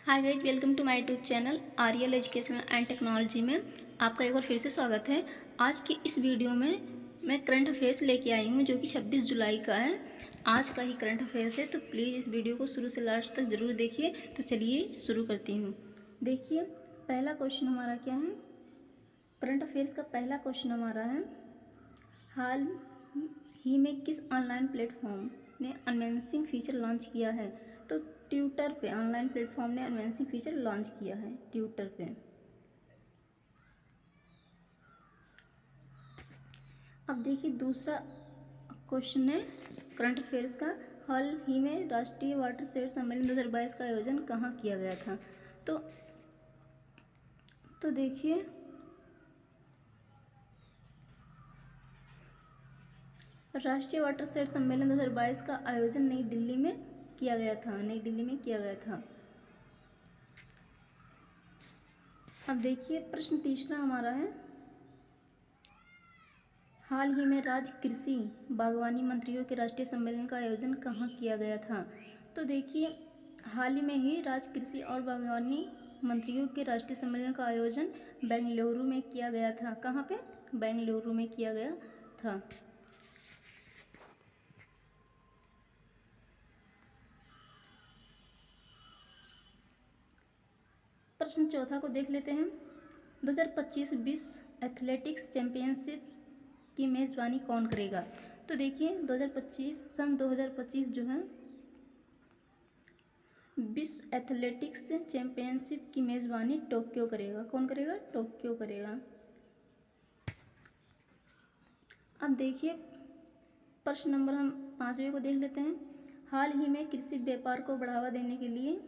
Hi guys, welcome to my YouTube channel Aryal education and technology में आपका एक बार फिर से स्वागत है। आज की इस वीडियो में मैं करंट अफेयर्स लेके आई हूँ जो कि 26 जुलाई का है। आज का ही करंट अफेयर्स है, तो प्लीज़ इस वीडियो को शुरू से लास्ट तक ज़रूर देखिए। तो चलिए शुरू करती हूँ। देखिए, पहला क्वेश्चन हमारा क्या है। करंट अफेयर्स का पहला क्वेश्चन हमारा है, हाल ही में किस ऑनलाइन प्लेटफॉर्म ने अनमेंसिंग फीचर लॉन्च किया है। तो ट्विटर पे ऑनलाइन प्लेटफॉर्म ने अनमेंसिंग फीचर लॉन्च किया है ट्विटर पे। अब देखिए, दूसरा क्वेश्चन है करंट अफेयर्स का, हाल ही में राष्ट्रीय वाटर शेड सम्मेलन 2022 का आयोजन कहाँ किया गया था। तो देखिए, राष्ट्रीय वाटर शेड सम्मेलन 2022 का आयोजन नई दिल्ली में किया गया था। अब देखिए, प्रश्न तीसरा हमारा है, हाल ही में राज्य कृषि बागवानी मंत्रियों के राष्ट्रीय सम्मेलन का आयोजन कहाँ किया गया था। तो देखिए, हाल ही में ही राज्य कृषि और बागवानी मंत्रियों के राष्ट्रीय सम्मेलन का आयोजन बेंगलुरु में किया गया था। कहाँ पे? बेंगलुरु में किया गया था। प्रश्न चौथा को देख लेते हैं, 2025 विश्व एथलेटिक्स चैंपियनशिप की मेज़बानी कौन करेगा। तो देखिए, 2025 जो है विश्व एथलेटिक्स चैंपियनशिप की मेज़बानी टोक्यो करेगा। कौन करेगा? टोक्यो करेगा। अब देखिए, प्रश्न नंबर हम 5वें को देख लेते हैं, हाल ही में कृषि व्यापार को बढ़ावा देने के लिए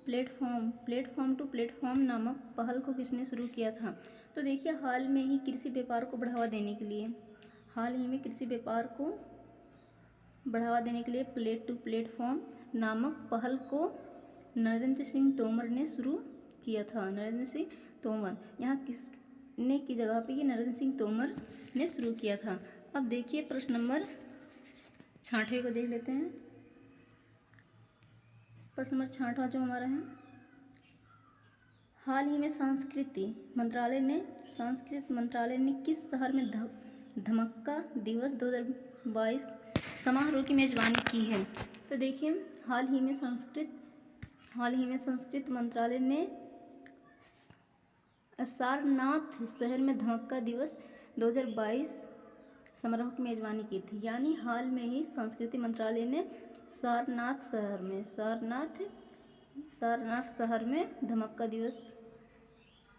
प्लेटफॉर्म टू प्लेटफॉर्म नामक पहल को किसने शुरू किया था। तो देखिए, हाल ही में कृषि व्यापार को बढ़ावा देने के लिए प्लेट टू प्लेटफॉर्म नामक पहल को नरेंद्र सिंह तोमर ने शुरू किया था। नरेंद्र सिंह तोमर, यहाँ किसने की जगह पे ये नरेंद्र सिंह तोमर ने शुरू किया था। अब देखिए, प्रश्न नंबर 6वें को देख लेते हैं। प्रश्न नंबर 6वां जो हमारा है, हाल ही में संस्कृति मंत्रालय ने किस शहर में धमक्का दिवस 2022 समारोह की मेजबानी की है। तो देखिए, हाल ही में संस्कृति मंत्रालय ने सारनाथ शहर में धमक्का दिवस 2022 समारोह की मेजबानी की थी। यानी हाल में ही संस्कृति मंत्रालय ने सारनाथ शहर में धमक्का दिवस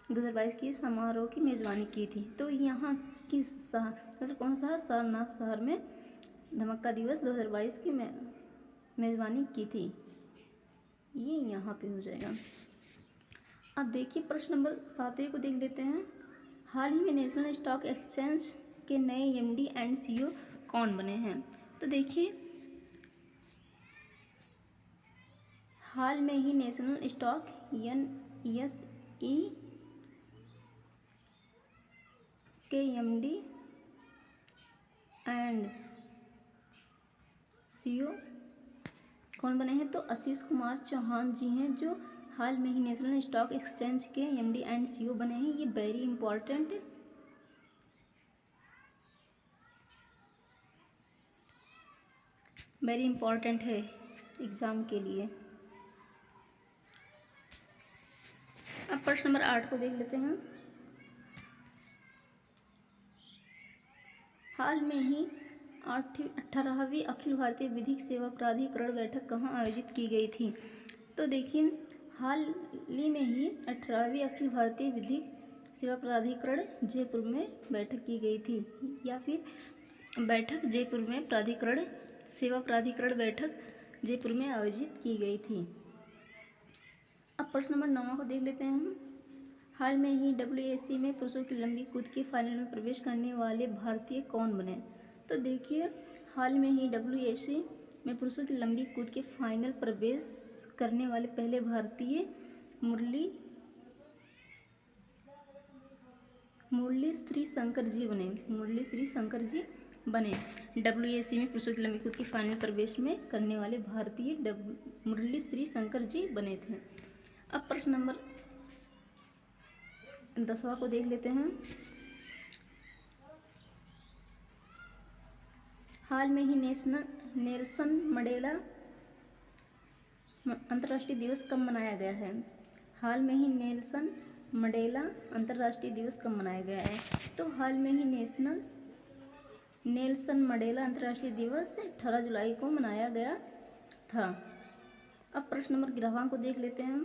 2022 की समारोह की मेजबानी की थी। तो यहाँ किस शहर, मतलब कौन सा? सारनाथ शहर में धमक्का दिवस 2022 की मेजबानी की थी। ये यहाँ पे हो जाएगा। अब देखिए, प्रश्न नंबर 7 को देख लेते हैं, हाल ही में नेशनल स्टॉक एक्सचेंज के नए एमडी एंड सीईओ कौन बने हैं। तो देखिए, हाल में ही नेशनल स्टॉक NSE के एमडी एंड सीईओ कौन बने हैं। तो आशीष कुमार चौहान जी हैं, जो हाल में ही नेशनल स्टॉक एक्सचेंज के एमडी एंड सीईओ बने हैं। ये वेरी इम्पॉर्टेंट है एग्ज़ाम के लिए। अब प्रश्न नंबर 8 को देख लेते हैं, हाल में ही 18वीं अखिल भारतीय विधिक सेवा प्राधिकरण बैठक कहाँ आयोजित की गई थी। तो देखिए, हाल ही में ही 18वीं अखिल भारतीय विधिक सेवा प्राधिकरण जयपुर में बैठक की गई थी, या फिर बैठक जयपुर में सेवा प्राधिकरण बैठक जयपुर में आयोजित की गई थी। अब प्रश्न नंबर 9 को देख लेते हैं, हाल में ही WAC में पुरुषों की लंबी कूद के फाइनल में प्रवेश करने वाले भारतीय कौन बने। तो देखिए, हाल में ही WAC में पुरुषों की लंबी कूद के फाइनल प्रवेश करने वाले पहले भारतीय मुरली श्री शंकर जी बने। WAC में पुरुषों की लंबी कूद की फाइनल प्रवेश में करने वाले भारतीय मुरली श्री शंकर जी बने थे। अब प्रश्न नंबर 10वां को देख लेते हैं। हाल में ही नेल्सन मंडेला अंतर्राष्ट्रीय दिवस कब मनाया गया है? हाल में ही नेल्सन मंडेला अंतर्राष्ट्रीय दिवस कब मनाया गया है? तो हाल में ही नेल्सन मंडेला अंतर्राष्ट्रीय दिवस 18 जुलाई को मनाया गया था। अब प्रश्न नंबर 11वां को देख लेते हैं।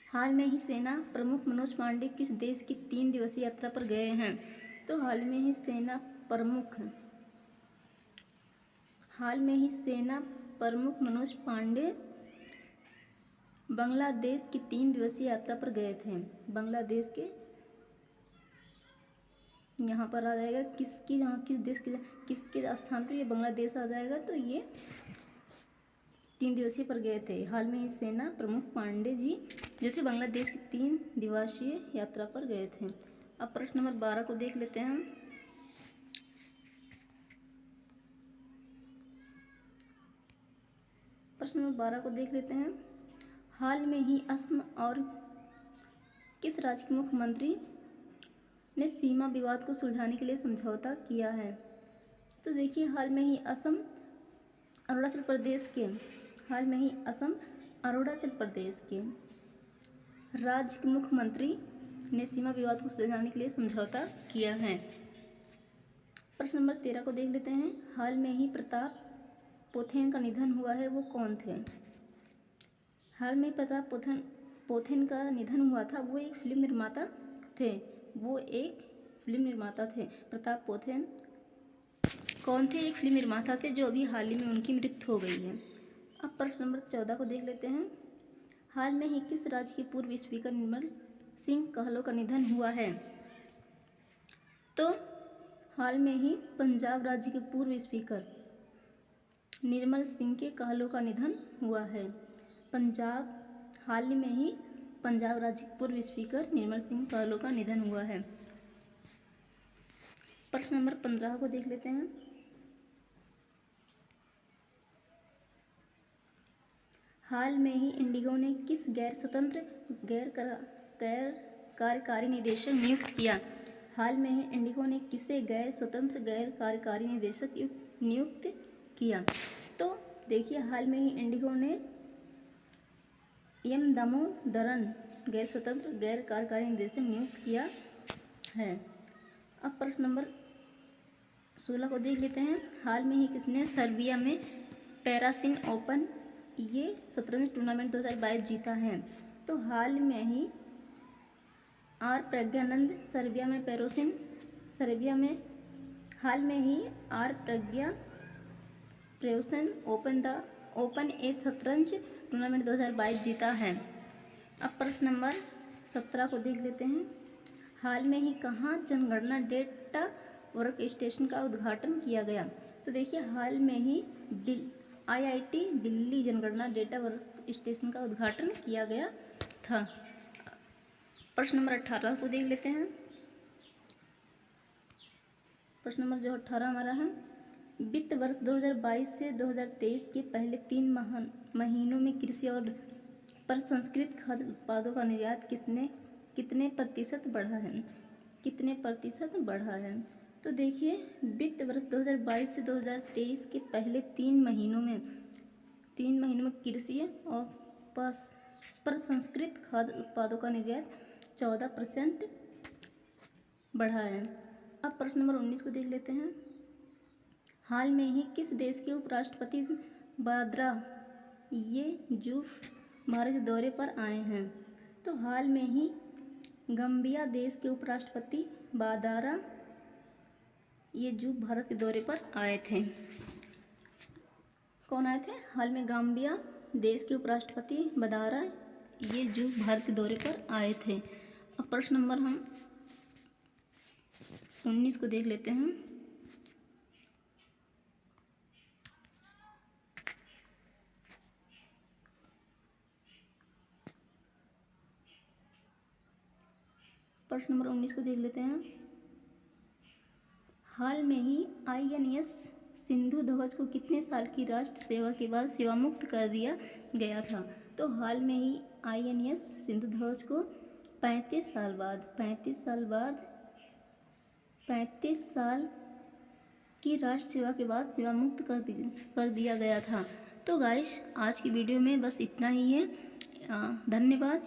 हाल में ही सेना प्रमुख मनोज पांडे किस देश की 3 दिवसीय यात्रा पर गए हैं? तो हाल में ही सेना प्रमुख मनोज पांडे बांग्लादेश की 3 दिवसीय यात्रा पर गए थे। बांग्लादेश के यहाँ पर आ जाएगा किस देश के किसके स्थान पर ये बांग्लादेश आ जाएगा, तो ये 3 दिवसीय पर गए थे। हाल में ही सेना प्रमुख पांडे जी जो थे बांग्लादेश की 3 दिवसीय यात्रा पर गए थे। अब प्रश्न नंबर 12 को देख लेते हैं। प्रश्न नंबर 12 को देख लेते हैं। हाल में ही असम और किस राज्य के मुख्यमंत्री ने सीमा विवाद को सुलझाने के लिए समझौता किया है? तो देखिए, हाल में ही असम अरुणाचल प्रदेश के राज्य के मुख्यमंत्री ने सीमा विवाद को सुलझाने के लिए समझौता किया है। प्रश्न नंबर 13 को देख लेते हैं। हाल में ही प्रताप पोथेन का निधन हुआ है, वो कौन थे? हाल में प्रताप पोथेन का निधन हुआ था, वो एक फिल्म निर्माता थे। प्रताप पोथेन कौन थे? एक फिल्म निर्माता थे जो अभी हाल ही में उनकी मृत्यु हो गई है। अब प्रश्न नंबर 14 को देख लेते हैं। हाल में ही किस राज्य के पूर्व स्पीकर निर्मल सिंह कहलो का निधन हुआ है? तो हाल में ही पंजाब राज्य के पूर्व स्पीकर निर्मल सिंह के कहलो का निधन हुआ है। हाल ही में ही पंजाब राज्य के पूर्व स्पीकर निर्मल सिंह कहलो का निधन हुआ है। प्रश्न नंबर 15 को देख लेते हैं। हाल में ही इंडिगो ने किस गैर स्वतंत्र गैर कार्यकारी निदेशक नियुक्त किया? हाल में ही इंडिगो ने किसे गैर स्वतंत्र गैर कार्यकारी निदेशक नियुक्त किया? तो देखिए, हाल में ही इंडिगो ने एम दामोदरन गैर स्वतंत्र गैर कार्यकारी निदेशक नियुक्त किया है। अब प्रश्न नंबर 16 को देख लेते हैं। हाल में ही किसने सर्बिया में पैरासिन ओपन ये शतरंज टूर्नामेंट 2022 जीता है? तो हाल में ही आर प्रज्ञानंद ओपन ए शतरंज टूर्नामेंट 2022 जीता है। अब प्रश्न नंबर 17 को देख लेते हैं। हाल में ही कहाँ जनगणना डेटा वर्क स्टेशन का उद्घाटन किया गया? तो देखिए, हाल में ही IIT दिल्ली जनगणना डेटा वर्क स्टेशन का उद्घाटन किया गया था। प्रश्न नंबर 18 को देख लेते हैं। प्रश्न नंबर जो 18 हमारा है, वित्त वर्ष 2022 से 2023 के पहले 3 महीनों में कृषि और प्रसंस्कृत खाद्य उत्पादों का निर्यात कितने प्रतिशत बढ़ा है? तो देखिए, वित्त वर्ष 2022 से 2023 के पहले 3 महीनों में कृषि और प्रसंस्कृत खाद्य उत्पादों का निर्यात 14% बढ़ा है। अब प्रश्न नंबर 19 को देख लेते हैं। हाल में ही किस देश के उपराष्ट्रपति बादरा येजूफ भारत के दौरे पर आए हैं? तो हाल में ही गम्बिया देश के उपराष्ट्रपति बादारा येजूफ भारत के दौरे पर आए थे। कौन आए थे? हाल में गाम्बिया देश के उपराष्ट्रपति बादारा येजूफ भारत के दौरे पर आए थे। अब प्रश्न नंबर हम 19 को देख लेते हैं। प्रश्न नंबर 19 को देख लेते हैं। हाल में ही INS सिंधु ध्वज को कितने साल की राष्ट्र सेवा के बाद सेवा मुक्त कर दिया गया था? तो हाल में ही INS सिंधु ध्वज को 35 साल बाद 35 साल की राष्ट्र सेवा के बाद सेवा मुक्त कर दिया गया था। तो गाइस आज की वीडियो में बस इतना ही है। धन्यवाद।